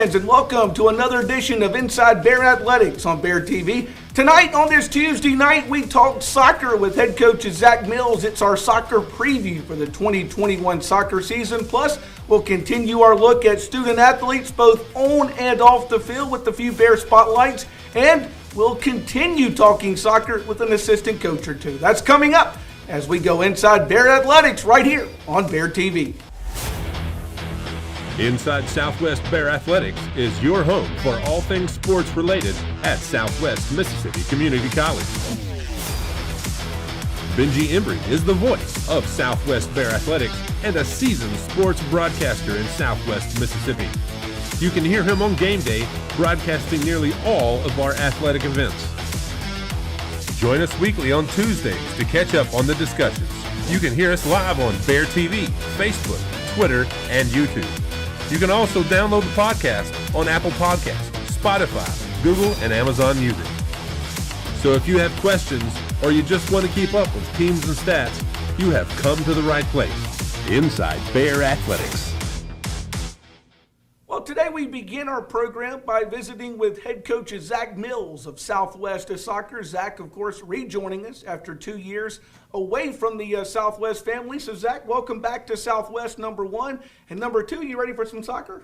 And welcome to another edition of Inside Bear Athletics on Bear TV. Tonight on this Tuesday night, we talk soccer with head coach Zach Mills. It's our soccer preview for the 2021 soccer season. Plus, we'll continue our look at student athletes both on and off the field with a few Bear spotlights. And we'll continue talking soccer with an assistant coach or two. That's coming up as we go Inside Bear Athletics right here on Bear TV. Inside Southwest Bear Athletics is your home for all things sports related at Southwest Mississippi Community College. Benji Embry is the voice of Southwest Bear Athletics and a seasoned sports broadcaster in Southwest Mississippi. You can hear him on game day broadcasting nearly all of our athletic events. Join us weekly on Tuesdays to catch up on the discussions. You can hear us live on Bear TV, Facebook, Twitter, and YouTube. You can also download the podcast on Apple Podcasts, Spotify, Google, and Amazon Music. So if you have questions or you just want to keep up with teams and stats, you have come to the right place. Inside Bear Athletics. Well, today we begin our program by visiting with head coach Zach Mills of Southwest Soccer. Zach, of course, rejoining us after 2 years away from the Southwest family. So, Zach, welcome back to Southwest, number one. And number two, you ready for some soccer?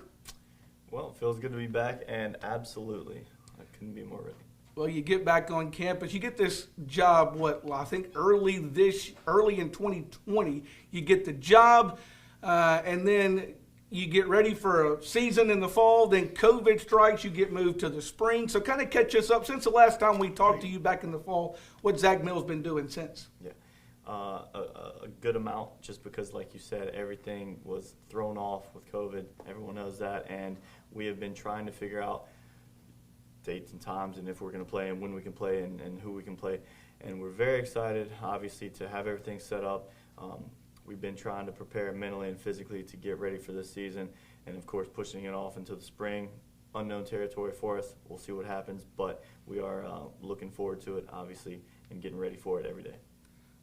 Well, it feels good to be back, and absolutely. I couldn't be more ready. Well, you get back on campus. You get this job, I think early in 2020, you get the job, and then you get ready for a season in the fall, then COVID strikes, you get moved to the spring. So kind of catch us up. Since the last time we talked to you back in the fall, what Zach Mills been doing since? Yeah, a good amount, just because, like you said, everything was thrown off with COVID. Everyone knows that, and we have been trying to figure out dates and times and if we're going to play and when we can play and who we can play. And we're very excited, obviously, to have everything set up. We've been trying to prepare mentally and physically to get ready for this season, and of course pushing it off into the spring. Unknown territory for us. We'll see what happens, but we are looking forward to it, obviously, and getting ready for it every day.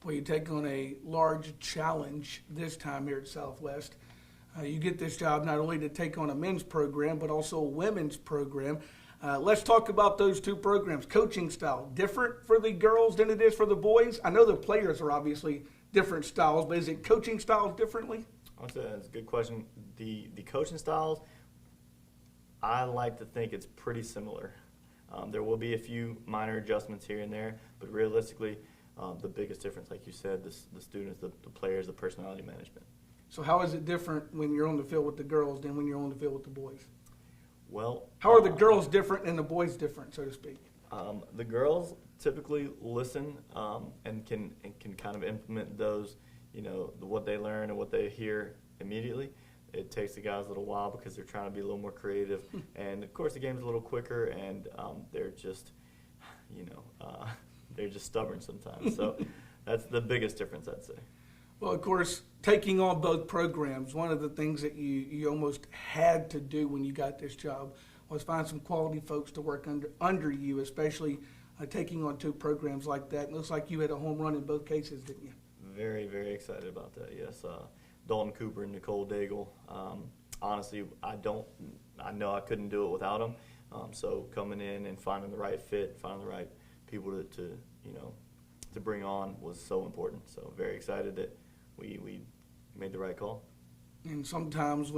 Well, you take on a large challenge this time here at Southwest. You get this job not only to take on a men's program, but also a women's program. Let's talk about those two programs. Coaching style, different for the girls than it is for the boys? I know the players are obviously different styles, but is it coaching styles differently? That's a good question. The coaching styles, I like to think it's pretty similar. There will be a few minor adjustments here and there, but realistically, the biggest difference, like you said, the students, the players, the personality management. So how is it different when you're on the field with the girls than when you're on the field with the boys? Well, how are the girls different and the boys different, so to speak? The girls typically listen and can kind of implement those, what they learn and what they hear immediately. It takes the guys a little while because they're trying to be a little more creative, and of course the game's a little quicker, and they're just, they're just stubborn sometimes. So that's the biggest difference, I'd say. Well, of course, taking on both programs, one of the things that you almost had to do when you got this job was find some quality folks to work under you, especially taking on two programs like that. It looks like you had a home run in both cases, didn't you? Very, very excited about that, yes. Dalton Cooper and Nicole Daigle. Honestly, I know I couldn't do it without them. So coming in and finding the right fit, finding the right people to bring on was so important. So very excited that we made the right call. And sometimes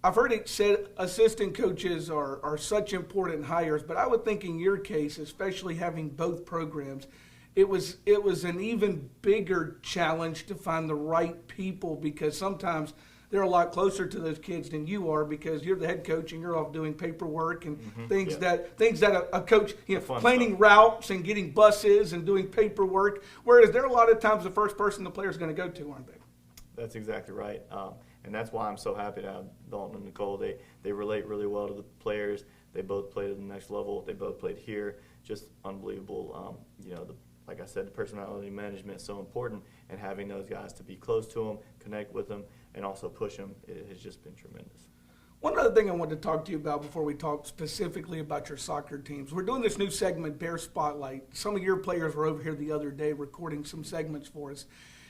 I've heard it said assistant coaches are such important hires, but I would think in your case, especially having both programs, it was an even bigger challenge to find the right people, because sometimes they're a lot closer to those kids than you are because you're the head coach and you're off doing paperwork and things that a coach, planning routes and getting buses and doing paperwork, whereas they're a lot of times the first person the player's going to go to, aren't they? That's exactly right. And that's why I'm so happy to have Dalton and Nicole. They relate really well to the players. They both played at the next level. They both played here. Just unbelievable. Like I said, the personality management is so important, and having those guys to be close to them, connect with them, and also push them, it has just been tremendous. One other thing I wanted to talk to you about before we talk specifically about your soccer teams. We're doing this new segment, Bear Spotlight. Some of your players were over here the other day recording some segments for us.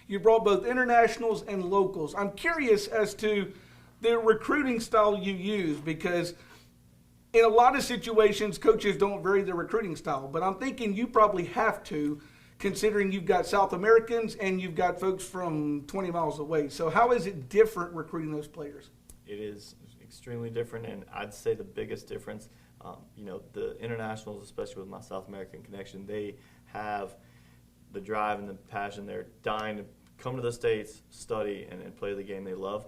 You brought both internationals and locals. I'm curious as to the recruiting style you use, because in a lot of situations, coaches don't vary their recruiting style. But I'm thinking you probably have to, considering you've got South Americans and you've got folks from 20 miles away. So how is it different recruiting those players? It is extremely different, and I'd say the biggest difference, the internationals, especially with my South American connection, they have the drive and the passion. They're dying to come to the States, study, and play the game they love.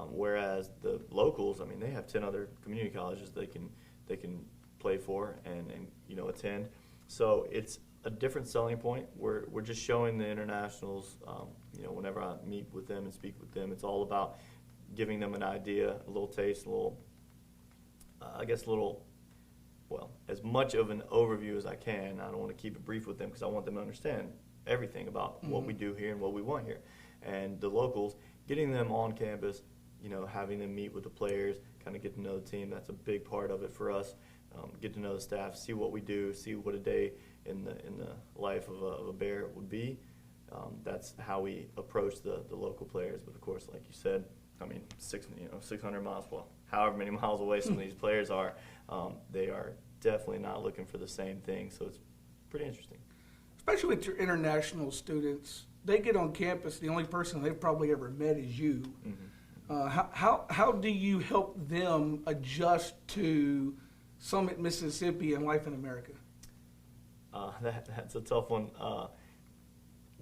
Whereas the locals, I mean, they have 10 other community colleges they can play for and attend. So it's a different selling point. We're just showing the internationals, whenever I meet with them and speak with them, it's all about giving them an idea, a little taste, as much of an overview as I can. I don't want to keep it brief with them because I want them to understand everything about what we do here and what we want here. And the locals, getting them on campus, having them meet with the players, kind of get to know the team, that's a big part of it for us. Get to know the staff, see what we do, see what a day in the life of a Bear would be. That's how we approach the local players. But of course, like you said, I mean, 600 miles, well, however many miles away some of these players are, they are definitely not looking for the same thing. So it's pretty interesting. Especially with your international students, they get on campus, the only person they've probably ever met is you. Mm-hmm. How do you help them adjust to Summit, Mississippi, and life in America? That's a tough one.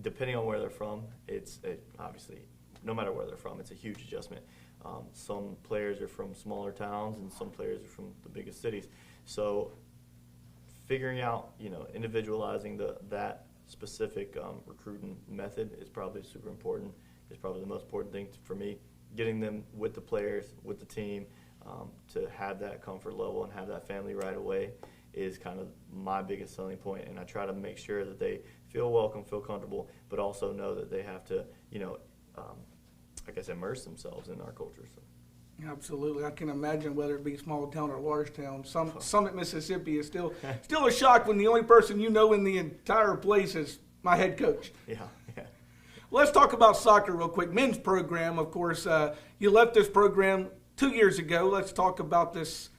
Depending on where they're from, obviously, no matter where they're from, it's a huge adjustment. Some players are from smaller towns, and some players are from the biggest cities. So figuring out, individualizing that specific recruiting method is probably super important. It's probably the most important thing for me. Getting them with the players, with the team, to have that comfort level and have that family right away is kind of my biggest selling point. And I try to make sure that they feel welcome, feel comfortable, but also know that they have to, immerse themselves in our culture. So. Absolutely. I can imagine whether it be small town or large town. Summit, Mississippi is still a shock when the only person in the entire place is my head coach. Yeah. Let's talk about soccer real quick. Men's program, of course. You left this program 2 years ago. Let's talk about this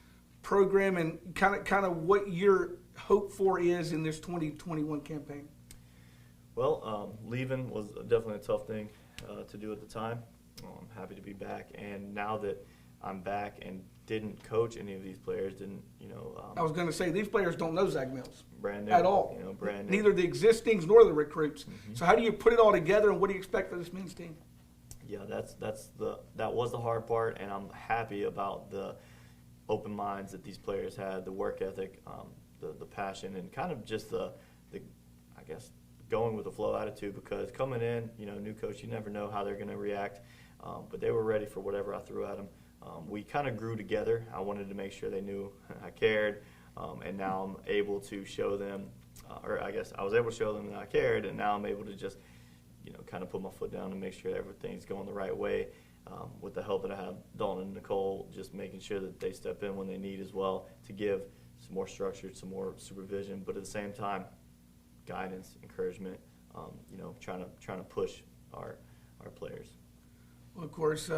program and kind of what your hope for is in this 2021 campaign. Well, leaving was definitely a tough thing to do at the time. I'm happy to be back, and now that I'm back and didn't coach any of these players, I was going to say, these players don't know Zach Mills. Brand new. At all. Brand new. Neither the existings nor the recruits. Mm-hmm. So how do you put it all together, and what do you expect for this men's team? Yeah, that was the hard part, and I'm happy about the open minds that these players had, the work ethic, the passion, and kind of just the going with the flow attitude, because coming in, new coach, you never know how they're going to react, but they were ready for whatever I threw at them. We kind of grew together. I wanted to make sure they knew I cared, and now I'm able to show them, I was able to show them that I cared, and now I'm able to just, kind of put my foot down and make sure everything's going the right way. With the help that I have, Dalton and Nicole, just making sure that they step in when they need as well to give some more structure, some more supervision, but at the same time, guidance, encouragement, trying to push our players. Well, of course,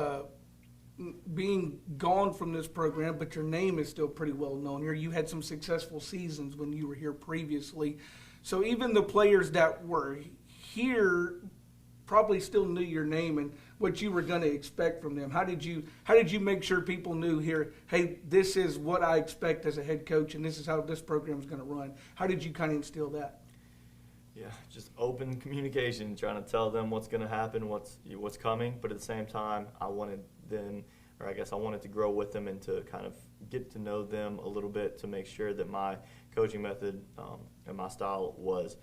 being gone from this program, but your name is still pretty well known here. You had some successful seasons when you were here previously. So even the players that were here probably still knew your name and what you were going to expect from them. How did you make sure people knew here, hey, this is what I expect as a head coach, and this is how this program is going to run? How did you kind of instill that? Yeah, just open communication, trying to tell them what's going to happen, what's coming, but at the same time, I wanted to grow with them and to kind of get to know them a little bit to make sure that my coaching method and my style was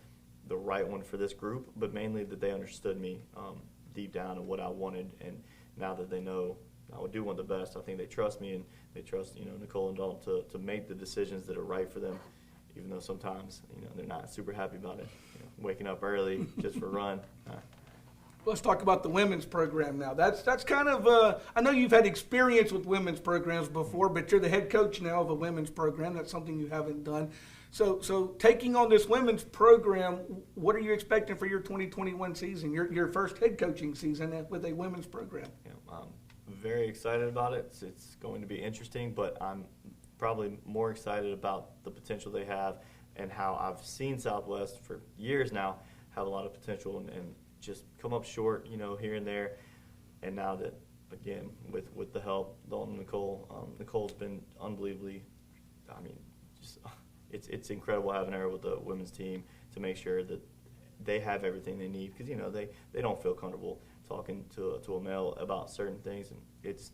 the right one for this group, but mainly that they understood me deep down and what I wanted. And now that they know I do want the best, I think they trust me, and they trust Nicole and Dalton to make the decisions that are right for them, even though sometimes they're not super happy about it. Waking up early just for a run. Let's talk about the women's program now. That's kind of I know you've had experience with women's programs before, but you're the head coach now of a women's program. That's something you haven't done. So taking on this women's program, what are you expecting for your 2021 season, your first head coaching season with a women's program? I'm very excited about it. It's going to be interesting, but I'm probably more excited about the potential they have and how I've seen Southwest for years now have a lot of potential and just come up short, here and there. And now that, again, with the help, Dalton and Nicole, Nicole's been unbelievably, it's incredible having her with the women's team to make sure that they have everything they need, because they don't feel comfortable talking to a male about certain things, and it's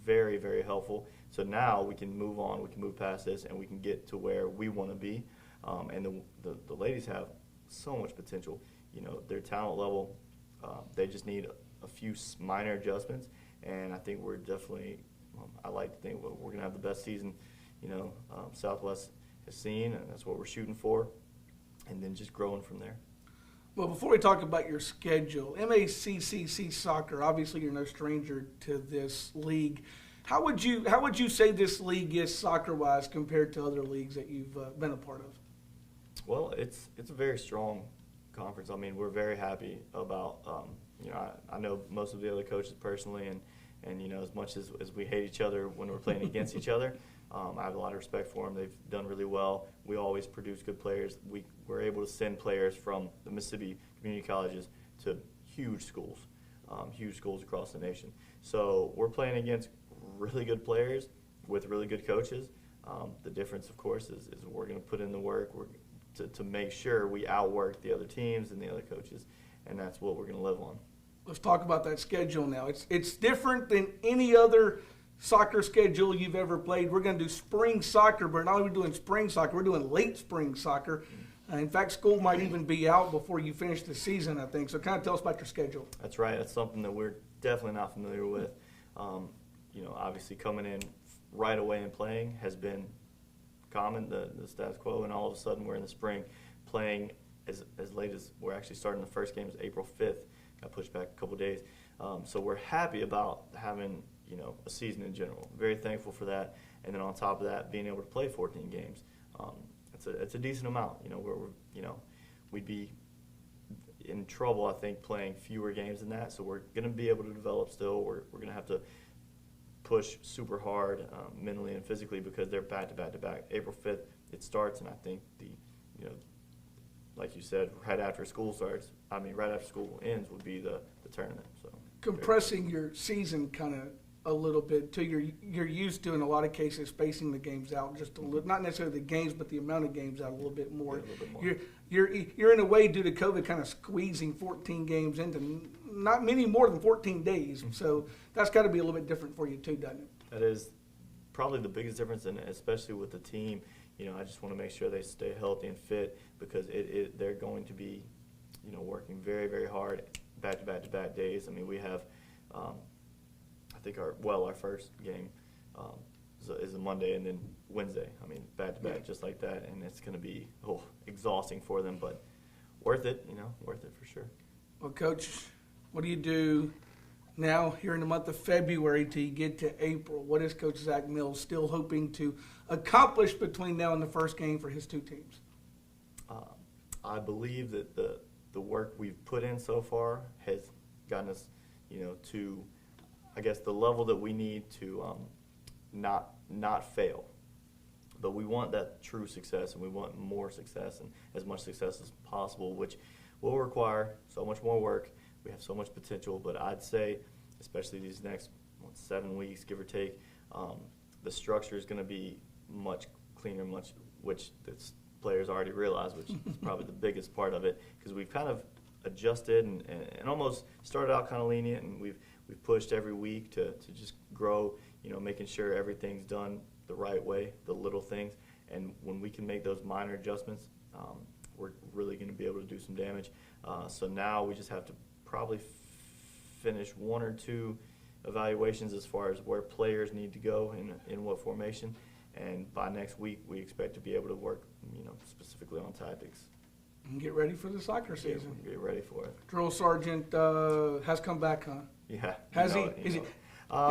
very, very helpful. So now we can move on, we can move past this, and we can get to where we want to be. And the ladies have so much potential. Their talent level, they just need a few minor adjustments, and I think we're definitely. I like to think we're going to have the best season, Southwest has seen, and that's what we're shooting for, and then just growing from there. Well, before we talk about your schedule, MACCC soccer, obviously you're no stranger to this league. How would you say this league is soccer-wise compared to other leagues that you've been a part of? Well, it's a very strong conference. I mean, we're very happy about, I know most of the other coaches personally, and as much as we hate each other when we're playing against each other, I have a lot of respect for them. They've done really well. We always produce good players. We're able to send players from the Mississippi community colleges to huge schools across the nation. So we're playing against really good players with really good coaches. The difference, of course, is we're going to put in the work to make sure we outwork the other teams and the other coaches, and that's what we're going to live on. Let's talk about that schedule now. It's different than any other soccer schedule you've ever played. We're going to do spring soccer, but not only doing spring soccer, we're doing late spring soccer. In fact, school might even be out before you finish the season, I think. So kind of tell us about your schedule. That's right. That's something that we're definitely not familiar with. Obviously coming in right away and playing has been common, the status quo, and all of a sudden we're in the spring playing as late as we're actually starting. The first game is April 5th. Got pushed back a couple of days. So we're happy about having a season in general. Very thankful for that. And then on top of that, being able to play 14 games. It's a decent amount. We'd be in trouble, I think, playing fewer games than that. So we're going to be able to develop still. We're going to have to push super hard mentally and physically because they're back to back to back. April 5th it starts, and I think like you said, right after school ends would be the tournament. So compressing your season kind of a little bit too. You're used to in a lot of cases spacing the games out just a little, not necessarily the games, but the amount of games out a little bit more. Yeah, a little bit more. You're in a way due to COVID kind of squeezing 14 games into not many more than 14 days. Mm-hmm. So that's got to be a little bit different for you too, doesn't it? That is probably the biggest difference, and especially with the team. I just want to make sure they stay healthy and fit because they're going to be, working very, very hard back to back to back days. I mean, we have, I think our first game is a Monday and then Wednesday. I mean, back to back just like that, and it's going to be exhausting for them, but worth it. Worth it for sure. Well, Coach, what do you do now here in the month of February till you get to April? What is Coach Zach Mills still hoping to accomplish between now and the first game for his two teams? I believe that the work we've put in so far has gotten us, to, I guess, the level that we need to not fail. But we want that true success, and we want more success and as much success as possible, which will require so much more work. We have so much potential, but I'd say, especially these next 7 weeks, give or take, the structure is going to be much cleaner, which the players already realize, which is probably the biggest part of it, because we've kind of adjusted and almost started out kind of lenient, and we've pushed every week to just grow, making sure everything's done the right way, the little things, and when we can make those minor adjustments, we're really going to be able to do some damage. So now we just have to probably finish 1 or 2 evaluations as far as where players need to go in what formation, and by next week we expect to be able to work, specifically on tactics. And get ready for the soccer season. Get ready for it. Drill sergeant has come back, huh? Yeah. Has he?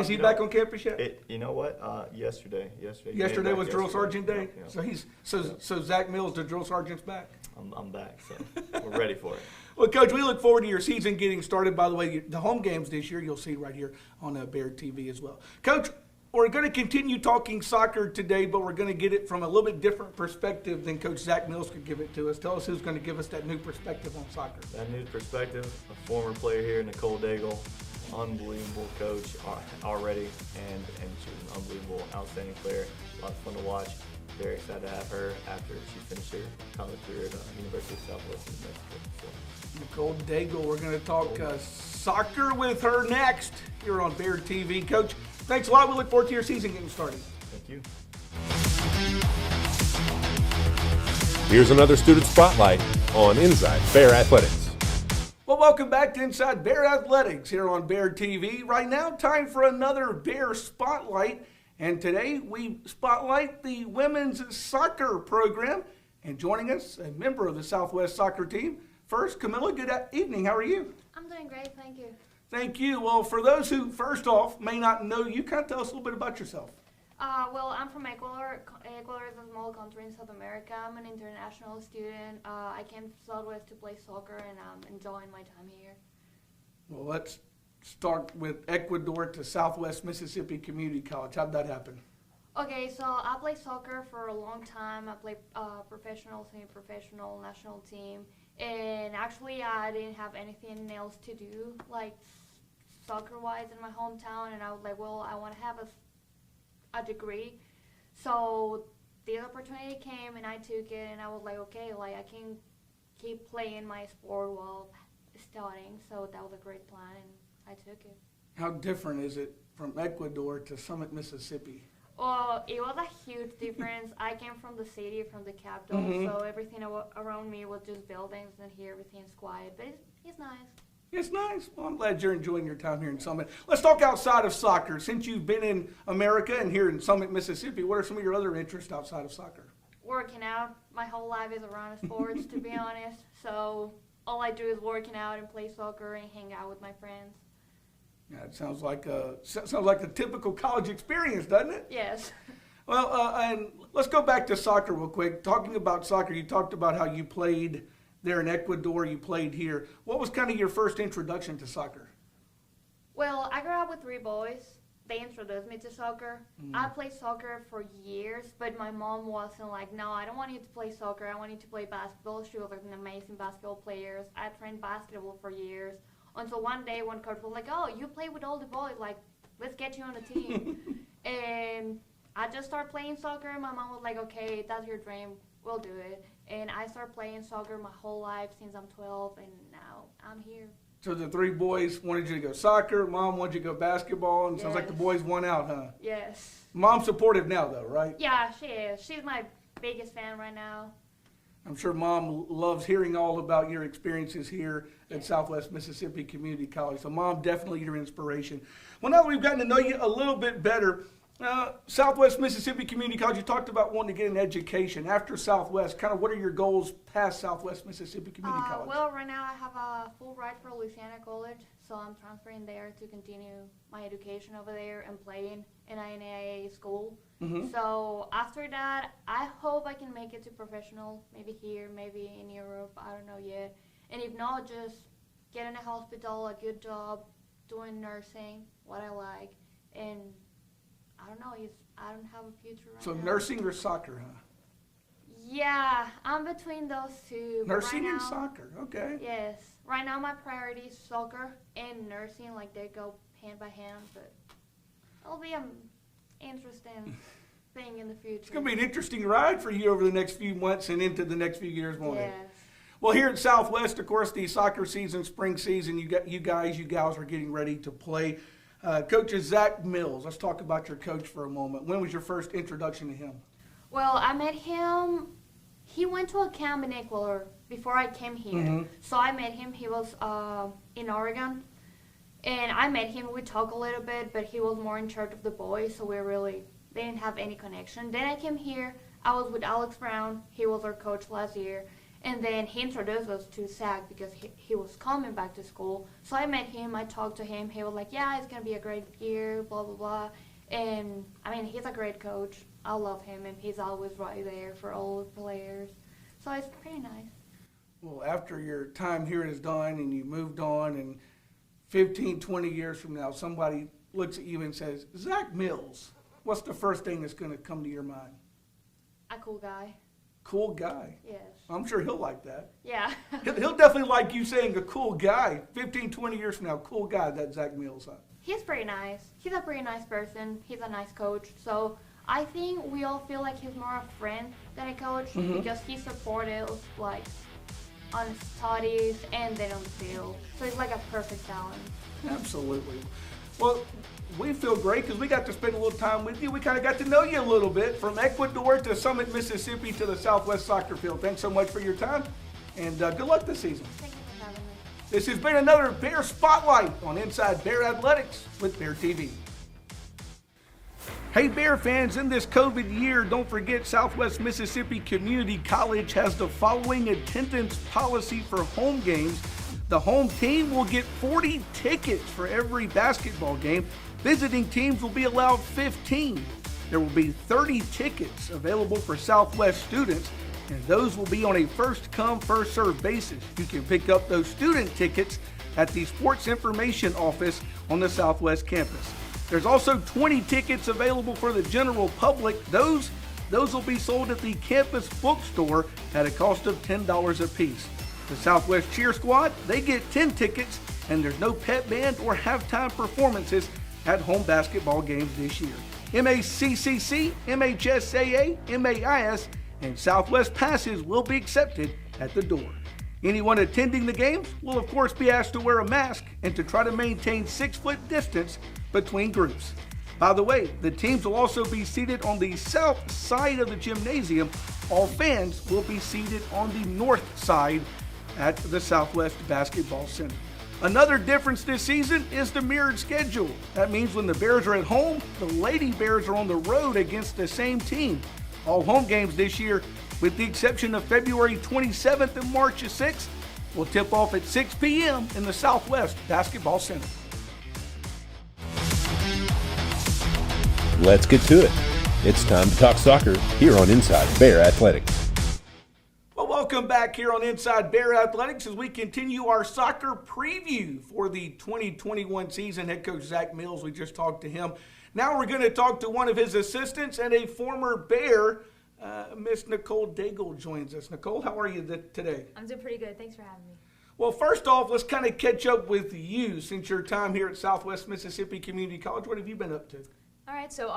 Is he back on campus yet? You know what? Yesterday. Yesterday was drill sergeant day. Yeah. So Zach Mills, the drill sergeant's back. I'm back, so we're ready for it. Well, Coach, we look forward to your season getting started. By the way, the home games this year you'll see right here on Bear TV as well. Coach, we're going to continue talking soccer today, but we're going to get it from a little bit different perspective than Coach Zach Mills could give it to us. Tell us who's going to give us that new perspective on soccer. That new perspective, a former player here, Nicole Daigle, unbelievable coach already, and she's an unbelievable, outstanding player. A lot of fun to watch. Very excited to have her after she finished her college career at University of Southwest New Mexico. So. Nicole Daigle, we're going to talk soccer with her next here on Bear TV. Coach, thanks a lot. We look forward to your season getting started. Thank you. Here's another student spotlight on Inside Bear Athletics. Well, welcome back to Inside Bear Athletics here on Bear TV. Right now, time for another Bear Spotlight. And today we spotlight the women's soccer program. And joining us, a member of the Southwest soccer team. First, Camilla, good evening. How are you? I'm doing great, thank you. Thank you. Well, for those who, first off, may not know you, kind of tell us a little bit about yourself. Well, I'm from Ecuador. Ecuador is a small country in South America. I'm an international student. I came to Southwest to play soccer, and I'm enjoying my time here. Well, let's start with Ecuador to Southwest Mississippi Community College. How'd that happen? Okay, so I played soccer for a long time. I played professional, semi-professional, national team. And actually, I didn't have anything else to do, like soccer-wise in my hometown. And I was like, well, I want to have a degree. So the opportunity came, and I took it. And I was like, okay, like I can keep playing my sport while studying. So that was a great plan, and I took it. How different is it from Ecuador to Summit, Mississippi? Well, it was a huge difference. I came from the city, from the capital, so everything around me was just buildings, and here everything's quiet. But it's nice. It's nice. Well, I'm glad you're enjoying your time here in Summit. Let's talk outside of soccer. Since you've been in America and here in Summit, Mississippi, what are some of your other interests outside of soccer? Working out. My whole life is around sports, to be honest. So all I do is working out and play soccer and hang out with my friends. Yeah, it sounds like the typical college experience, doesn't it? Yes. Well, and let's go back to soccer real quick. Talking about soccer, you talked about how you played there in Ecuador, you played here. What was kind of your first introduction to soccer? Well, I grew up with 3 boys. They introduced me to soccer. I played soccer for years, but my mom wasn't like, no, I don't want you to play soccer. I want you to play basketball. She was an amazing basketball player. I trained basketball for years. Until one day, one coach was like, oh, you play with all the boys. Like, let's get you on the team. And I just started playing soccer. My mom was like, okay, that's your dream. We'll do it. And I started playing soccer my whole life since I'm 12, and now I'm here. So the 3 boys wanted you to go soccer, mom wanted you to go basketball, and it sounds like the boys won out, huh? Yes. Mom's supportive now, though, right? Yeah, she is. She's my biggest fan right now. I'm sure Mom loves hearing all about your experiences here at Southwest Mississippi Community College. So Mom, definitely your inspiration. Well, now that we've gotten to know you a little bit better, Southwest Mississippi Community College, you talked about wanting to get an education. After Southwest, kind of what are your goals past Southwest Mississippi Community College? Well, right now I have a full ride for Louisiana College, so I'm transferring there to continue my education over there and playing in INAIA school. So after that, I hope I can make it to professional, maybe here, maybe in Europe, I don't know yet. And if not, just get in a hospital, a good job, doing nursing, what I like, and I don't know, I don't have a future right now. So nursing or soccer, huh? Yeah, I'm between those two. Nursing right and now, soccer, okay. Yes. Right now my priority is soccer and nursing, like they go hand by hand, but it'll be an interesting thing in the future. It's going to be an interesting ride for you over the next few months and into the next few years, won't it? Yes. Well, here at Southwest, of course, the soccer season, spring season, you gals are getting ready to play. Coach Zach Mills, let's talk about your coach for a moment. When was your first introduction to him? Well, I met him, he went to a camp in Ecuador before I came here. So I met him, he was in Oregon. And I met him, we talked a little bit, but he was more in charge of the boys, so they didn't have any connection. Then I came here, I was with Alex Brown, he was our coach last year. And then he introduced us to Zach because he was coming back to school. So I met him, I talked to him, he was like, yeah, it's going to be a great year, blah, blah, blah. And, I mean, he's a great coach. I love him, and he's always right there for all the players. So it's pretty nice. Well, after your time here is done and you moved on, and 15, 20 years from now, somebody looks at you and says, Zach Mills, what's the first thing that's going to come to your mind? A cool guy. Cool guy. Yes. I'm sure he'll like that. Yeah. He'll definitely like you saying a cool guy. 15, 20 years from now, cool guy, that Zach Mills. Huh? He's pretty nice. He's a pretty nice person. He's a nice coach. So I think we all feel like he's more a friend than a coach because he's supportive, like, on studies and then on the field. So it's like a perfect balance. Absolutely. Well, we feel great because we got to spend a little time with you. We kind of got to know you a little bit, from Ecuador to Summit, Mississippi to the Southwest Soccer Field. Thanks so much for your time, and good luck this season. Thank you for having me. This has been another Bear Spotlight on Inside Bear Athletics with Bear TV. Hey Bear fans, in this COVID year, don't forget Southwest Mississippi Community College has the following attendance policy for home games. The home team will get 40 tickets for every basketball game. Visiting teams will be allowed 15. There will be 30 tickets available for Southwest students, and those will be on a first-come, first-served basis. You can pick up those student tickets at the Sports Information Office on the Southwest campus. There's also 20 tickets available for the general public. Those will be sold at the campus bookstore at a cost of $10 a piece. The Southwest Cheer Squad, they get 10 tickets, and there's no pep band or halftime performances at home basketball games this year. MACCC, MHSAA, MAIS, and Southwest passes will be accepted at the door. Anyone attending the games will of course be asked to wear a mask and to try to maintain 6-foot distance between groups. By the way, the teams will also be seated on the south side of the gymnasium. All fans will be seated on the north side at the Southwest Basketball Center. Another difference this season is the mirrored schedule. That means when the Bears are at home, the Lady Bears are on the road against the same team. All home games this year, with the exception of February 27th and March 6th, will tip off at 6 p.m. in the Southwest Basketball Center. Let's get to it. It's time to talk soccer here on Inside Bear Athletics. Well, welcome back here on Inside Bear Athletics as we continue our soccer preview for the 2021 season. Head coach Zach Mills, we just talked to him. Now we're going to talk to one of his assistants and a former Bear. Miss Nicole Daigle joins us. Nicole, how are you today? I'm doing pretty good. Thanks for having me. Well, first off, let's kind of catch up with you since your time here at Southwest Mississippi Community College. What have you been up to? All right, so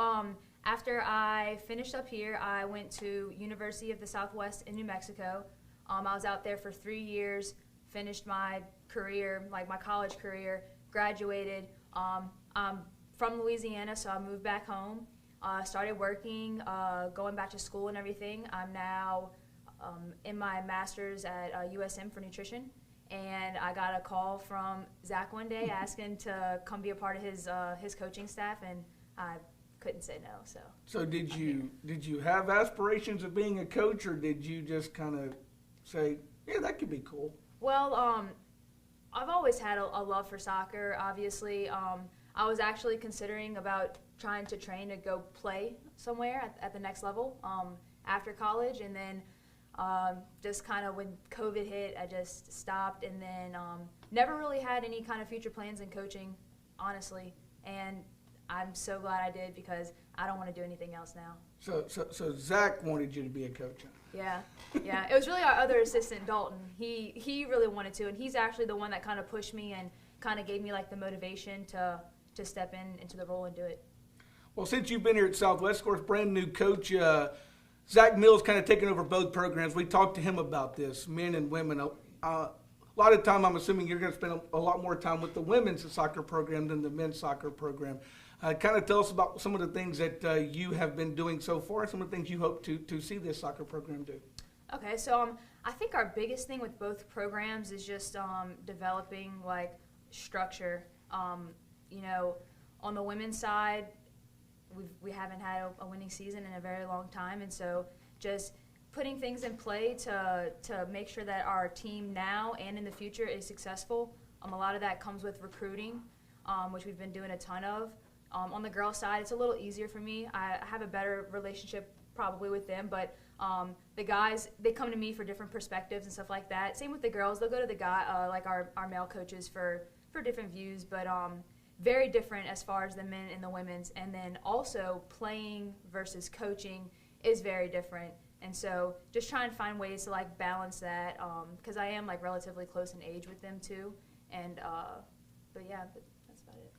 after I finished up here, I went to University of the Southwest in New Mexico. I was out there for 3 years, finished my career, like my college career, graduated. I'm from Louisiana, so I moved back home. Started working, going back to school and everything. I'm now in my master's at USM for nutrition, and I got a call from Zach one day asking to come be a part of his coaching staff, and I couldn't say no. So did you have aspirations of being a coach, or did you just kind of say, yeah, that could be cool? Well, I've always had a love for soccer. Obviously, I was actually considering about trying to train to go play somewhere at the next level after college, and then just kind of when COVID hit, I just stopped, and then never really had any kind of future plans in coaching, honestly, and I'm so glad I did because I don't want to do anything else now. So Zach wanted you to be a coach? Yeah. It was really our other assistant, Dalton. He really wanted to, and he's actually the one that kind of pushed me and kind of gave me like the motivation to step into the role and do it. Well, since you've been here at Southwest, of course, brand new coach, Zach Mills kind of taken over both programs. We talked to him about this, men and women. A lot of time, I'm assuming you're going to spend a lot more time with the women's soccer program than the men's soccer program. Kind of tell us about some of the things that you have been doing so far, some of the things you hope to see this soccer program do. Okay, so I think our biggest thing with both programs is just developing like structure. On the women's side, we haven't had a winning season in a very long time, and so just putting things in play to make sure that our team now and in the future is successful. A lot of that comes with recruiting, which we've been doing a ton of. On the girls' side, it's a little easier for me. I have a better relationship probably with them, but the guys, they come to me for different perspectives and stuff like that. Same with the girls. They'll go to the guy, like our male coaches for different views, but very different as far as the men and the women's. And then also playing versus coaching is very different. And so just trying to find ways to like balance that, because I am like relatively close in age with them too. And but yeah, but that's about it.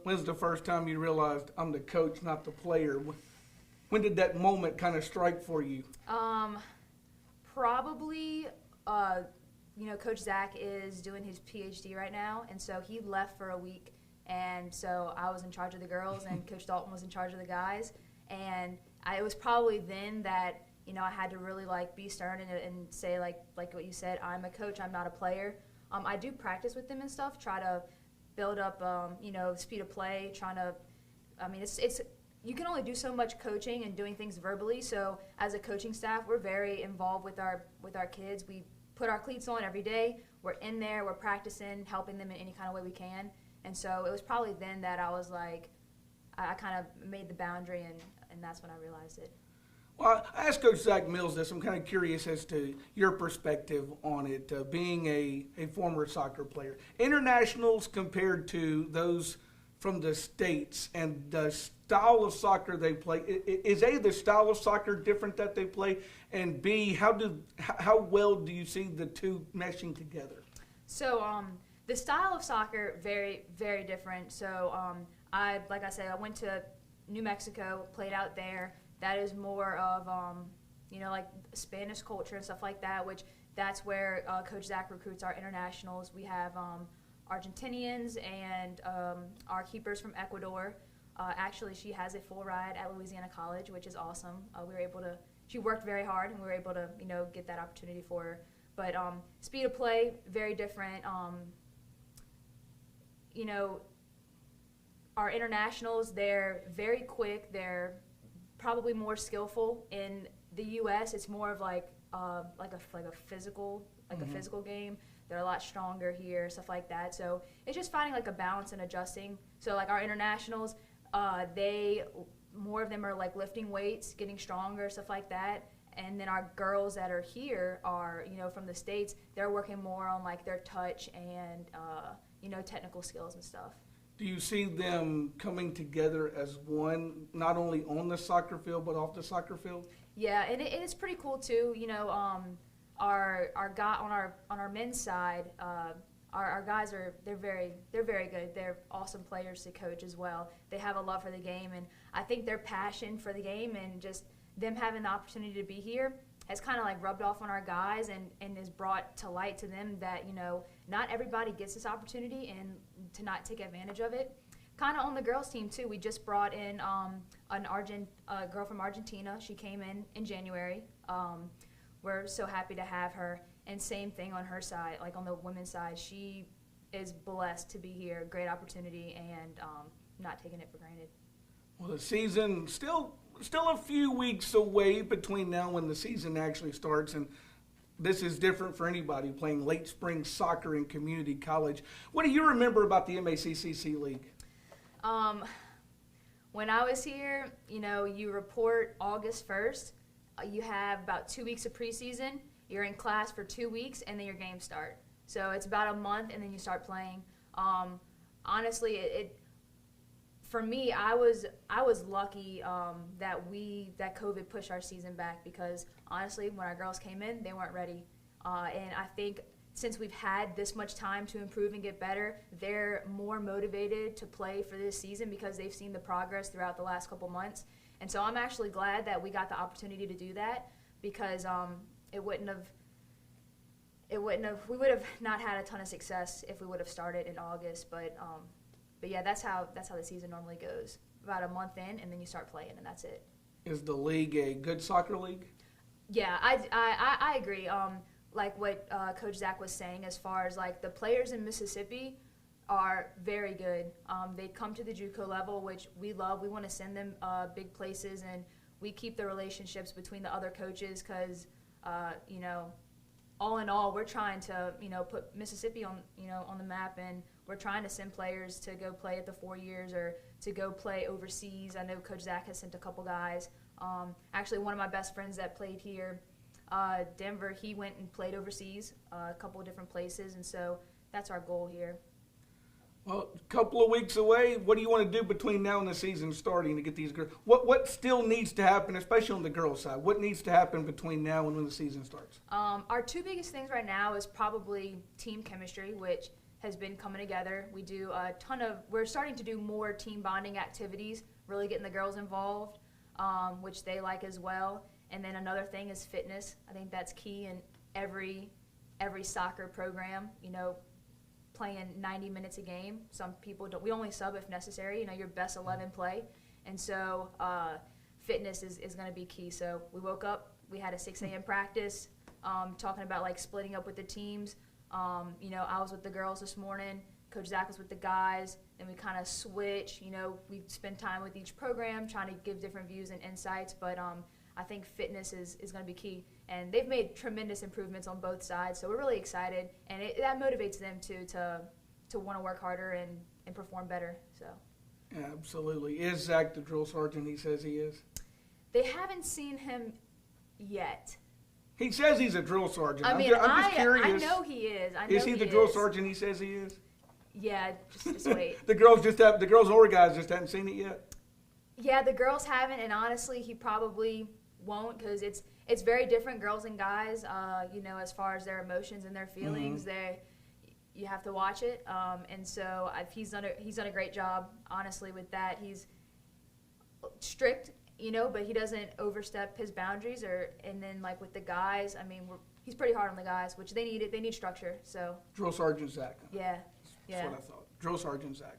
When's the first time you realized I'm the coach, not the player? When did that moment kind of strike for you? Probably, Coach Zach is doing his PhD right now, and so he left for a week, and so I was in charge of the girls, and Coach Dalton was in charge of the guys, and it was probably then that, I had to really like be stern and say like what you said, I'm a coach, I'm not a player. I do practice with them and stuff, try to build up, speed of play, it's you can only do so much coaching and doing things verbally. So as a coaching staff, we're very involved with our kids. We put our cleats on every day. We're in there. We're practicing, helping them in any kind of way we can. And so it was probably then that I was like, I kind of made the boundary, and that's when I realized it. Well, I asked Coach Zach Mills this. I'm kind of curious as to your perspective on it, being a former soccer player. Internationals compared to those from the States and the style of soccer they play, is A, the style of soccer different that they play, and B, how well do you see the two meshing together? So the style of soccer, very, very different. So like I said, I went to New Mexico, played out there. That is more of, like Spanish culture and stuff like that, which that's where Coach Zach recruits our internationals. We have Argentinians and our keepers from Ecuador. Actually, she has a full ride at Louisiana College, which is awesome. She worked very hard, and we were able to, get that opportunity for her. But speed of play, very different. Our internationals, they're very quick. They're probably more skillful. In the U.S., it's more of like a physical, a physical game. They're a lot stronger here, stuff like that. So it's just finding like a balance and adjusting. So like our internationals, more of them are like lifting weights, getting stronger, stuff like that. And then our girls that are here are, from the States, they're working more on like their touch and, technical skills and stuff. Do you see them coming together as one, not only on the soccer field, but off the soccer field? Yeah, and it's pretty cool too. Our guy on our men's side, our guys they're very good. They're awesome players to coach as well. They have a love for the game, and I think their passion for the game and just them having the opportunity to be here has kind of like rubbed off on our guys and is brought to light to them that not everybody gets this opportunity and to not take advantage of it. Kind of on the girls team too. We just brought in a girl from Argentina. She came in January. We're so happy to have her. And same thing on her side, like on the women's side. She is blessed to be here. Great opportunity, and not taking it for granted. Well, the season still a few weeks away between now and the season actually starts, and this is different for anybody playing late spring soccer in community college. What do you remember about the MACCC League? When I was here, you report August 1st. You have about 2 weeks of preseason. You're in class for 2 weeks, and then your games start. So it's about a month, and then you start playing. Honestly, for me, I was lucky that COVID pushed our season back, because honestly, when our girls came in, they weren't ready. And I think since we've had this much time to improve and get better, they're more motivated to play for this season because they've seen the progress throughout the last couple months. And so I'm actually glad that we got the opportunity to do that, because we would have not had a ton of success if we would have started in August. But yeah, that's how the season normally goes. About a month in, and then you start playing, and that's it. Is the league a good soccer league? Yeah, I agree. Like what Coach Zach was saying, as far as like the players in Mississippi are very good. They come to the JUCO level, which we love. We want to send them big places, and we keep the relationships between the other coaches because, all in all, we're trying to, put Mississippi on the map, and we're trying to send players to go play at the 4 years or to go play overseas. I know Coach Zach has sent a couple guys. Actually, one of my best friends that played here, Denver, he went and played overseas, a couple of different places, and so that's our goal here. Well, a couple of weeks away. What do you want to do between now and the season starting to get these girls? What still needs to happen, especially on the girls' side? What needs to happen between now and when the season starts? Our two biggest things right now is probably team chemistry, which has been coming together. We do we're starting to do more team bonding activities, really getting the girls involved, which they like as well. And then another thing is fitness. I think that's key in every soccer program, playing 90 minutes a game. Some people don't. We only sub if necessary, your best 11 play. And so fitness is going to be key. So we woke up, we had a 6 a.m. practice, talking about like splitting up with the teams. I was with the girls this morning. Coach Zach was with the guys. Then we kind of switch. We spend time with each program, trying to give different views and insights. But I think fitness is going to be key. And they've made tremendous improvements on both sides, so we're really excited. And that motivates them to want to work harder and perform better. So. Yeah, absolutely. Is Zach the drill sergeant he says he is? They haven't seen him yet. He says he's a drill sergeant. I'm just curious. I know he is. Is he the drill sergeant he says he is? Yeah, just wait. The girls or guys just haven't seen it yet? Yeah, the girls haven't, and honestly, he probably won't, because it's very different, girls and guys. As far as their emotions and their feelings, you have to watch it. And so he's done a great job, honestly, with that. He's strict, but he doesn't overstep his boundaries. And then like with the guys, he's pretty hard on the guys, which they need it. They need structure. So Drill Sergeant Zach. Yeah. That's what I thought. Drill Sergeant Zach.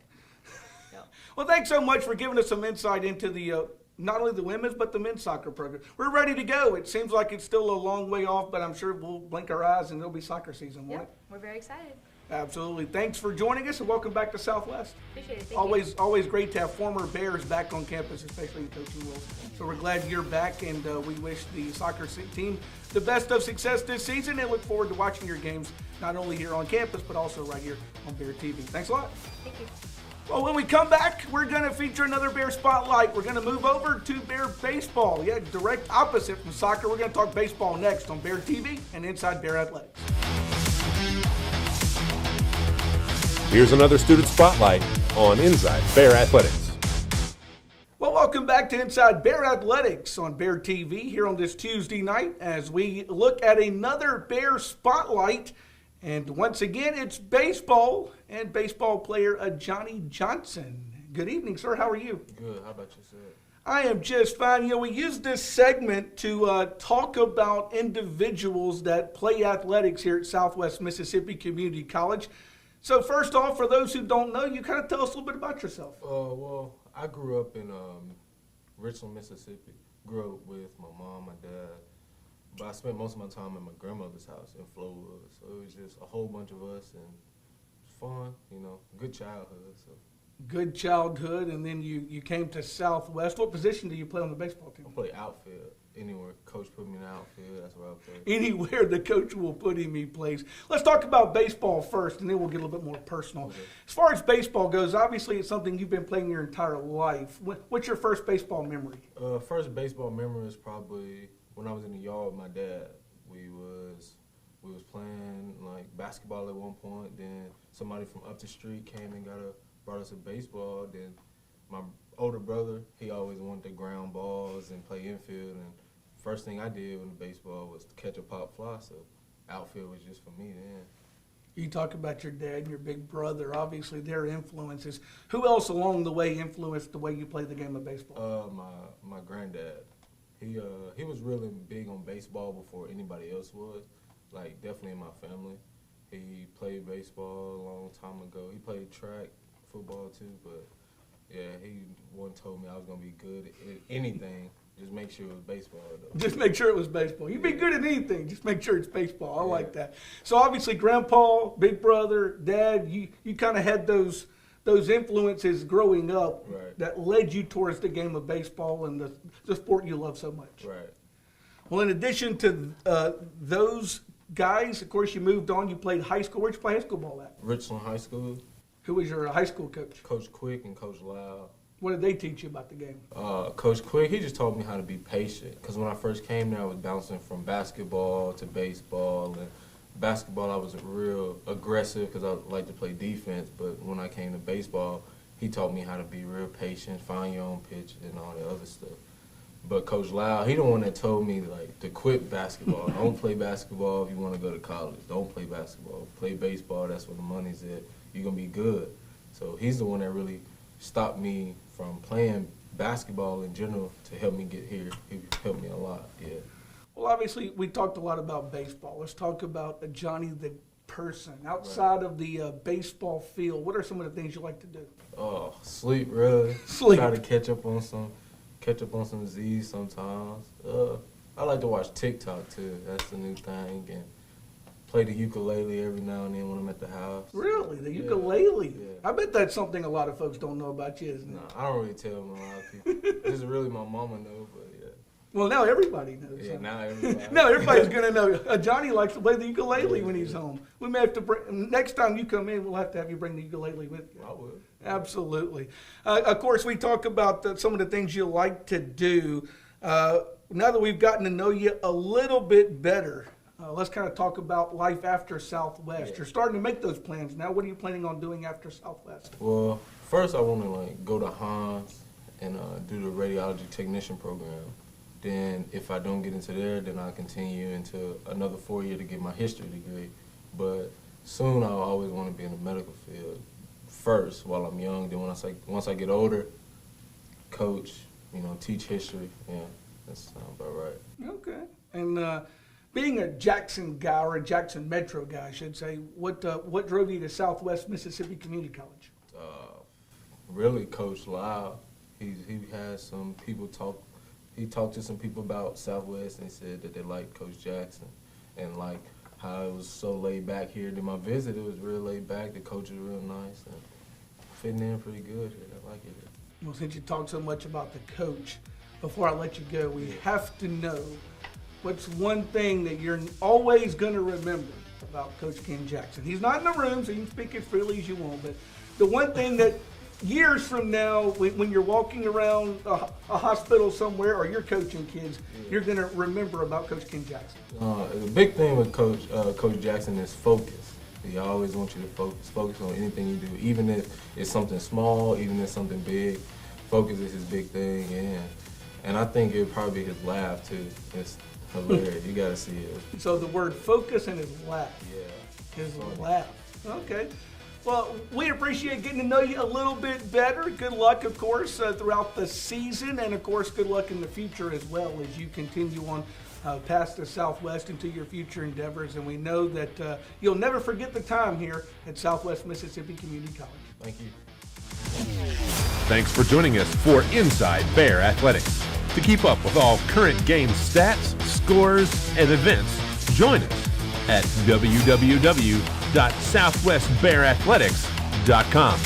Yep. Well, thanks so much for giving us some insight into the not only the women's but the men's soccer program. We're ready to go. It seems like it's still a long way off, but I'm sure we'll blink our eyes and it'll be soccer season, won't it? We're very excited. Absolutely. Thanks for joining us and welcome back to Southwest. Appreciate it. Thank you. Always great to have former Bears back on campus, especially in coaching roles. So we're glad you're back, and we wish the soccer team the best of success this season and look forward to watching your games not only here on campus but also right here on Bear TV. Thanks a lot. Thank you. Well, when we come back, we're going to feature another Bear Spotlight. We're going to move over to Bear Baseball. Yeah, direct opposite from soccer. We're going to talk baseball next on Bear TV and Inside Bear Athletics. Here's another student spotlight on Inside Bear Athletics. Well, welcome back to Inside Bear Athletics on Bear TV here on this Tuesday night as we look at another Bear Spotlight. And once again, it's baseball and baseball player Johnny Johnson. Good evening, sir. How are you? Good. How about yourself? I am just fine. We use this segment to talk about individuals that play athletics here at Southwest Mississippi Community College. So first off, for those who don't know, you kind of tell us a little bit about yourself. Well, I grew up in Richland, Mississippi. Grew up with my mom, my dad. But I spent most of my time at my grandmother's house in Flowood. So it was just a whole bunch of us and fun, good childhood. So. Good childhood, and then you came to Southwest. What position do you play on the baseball team? I play outfield. Anywhere coach put me in the outfield, that's where I play. Anywhere the coach will put him, he plays. Let's talk about baseball first, and then we'll get a little bit more personal. Okay. As far as baseball goes, obviously it's something you've been playing your entire life. What's your first baseball memory? First baseball memory is probably when I was in the yard with my dad. We was playing like basketball at one point. Then somebody from up the street came and brought us a baseball. Then my older brother, he always wanted to ground balls and play infield. And first thing I did with the baseball was to catch a pop fly. So outfield was just for me then. You talk about your dad and your big brother. Obviously, their influences. Who else along the way influenced the way you play the game of baseball? My granddad. He was really big on baseball before anybody else was. Like definitely in my family. He played baseball a long time ago. He played track, football too, but yeah, he once told me I was gonna be good at anything. Just make sure it was baseball, though. Just make sure it was baseball. You'd be good at anything. Just make sure it's baseball. I like that. So obviously, Grandpa, big brother, Dad, you kind of had those influences growing up that led you towards the game of baseball and the sport you love so much. Right. Well, in addition to those guys, of course, you moved on. You played high school. Where'd you play high school ball at? Richland High School. Who was your high school coach? Coach Quick and Coach Loud. What did they teach you about the game? Coach Quick, he just taught me how to be patient. Because when I first came there, I was bouncing from basketball to baseball. And basketball, I was real aggressive because I like to play defense. But when I came to baseball, he taught me how to be real patient, find your own pitch, and all that other stuff. But Coach Lau, he the one that told me like to quit basketball. Don't play basketball if you want to go to college. Don't play basketball. Play baseball. That's where the money's at. You're gonna be good. So he's the one that really stopped me from playing basketball in general to help me get here. He helped me a lot. Yeah. Well, obviously, we talked a lot about baseball. Let's talk about Johnny the person. Outside of the baseball field, what are some of the things you like to do? Oh, sleep really. Sleep. Try to catch up on some Z's sometimes. I like to watch TikTok too. That's the new thing. And play the ukulele every now and then when I'm at the house. Really? The ukulele? Yeah. I bet that's something a lot of folks don't know about you, isn't it? No, I don't really tell them a lot of people. This is really my mama know, but yeah. Well, now everybody knows. Yeah, huh? now everybody. Now everybody's going to know. Johnny likes to play the ukulele when he's home. We may have to bring, next time you come in, we'll have to have you bring the ukulele with you. I would. Absolutely. Of course, we talk about some of the things you like to do. Now that we've gotten to know you a little bit better, let's kind of talk about life after Southwest. Yeah. You're starting to make those plans now. What are you planning on doing after Southwest? Well, first I want to go to Hans and do the radiology technician program. Then if I don't get into there, then I'll continue into another 4 year to get my history degree. But soon I'll always want to be in the medical field first while I'm young. Then once I get older, coach, teach history. Yeah, that sounds about right. Okay. And being a Jackson guy, or a Jackson Metro guy, I should say, what drove you to Southwest Mississippi Community College? Really, Coach Lau. He had some people talk. He talked to some people about Southwest and said that they liked Coach Jackson and like how it was so laid back here. Then my visit, it was real laid back. The coach was real nice and fitting in pretty good here. I like it here. Well, since you talked so much about the coach, before I let you go, we have to know what's one thing that you're always going to remember about Coach Ken Jackson. He's not in the room, so you can speak as freely as you want, but the one thing that years from now, when you're walking around a hospital somewhere or you're coaching kids, you're going to remember about Coach Ken Jackson. The big thing with Coach Jackson is focus. He always wants you to focus on anything you do, even if it's something small, even if it's something big. Focus is his big thing, and I think it'd probably be his laugh too. It's hilarious. You got to see it. So the word focus and his laugh. Yeah. His laugh. Okay. Well, we appreciate getting to know you a little bit better. Good luck, of course, throughout the season, and of course, good luck in the future as well as you continue on past the Southwest into your future endeavors. And we know that you'll never forget the time here at Southwest Mississippi Community College. Thank you. Thanks for joining us for Inside Bear Athletics. To keep up with all current game stats, scores, and events, join us at www.southwestbearathletics.com.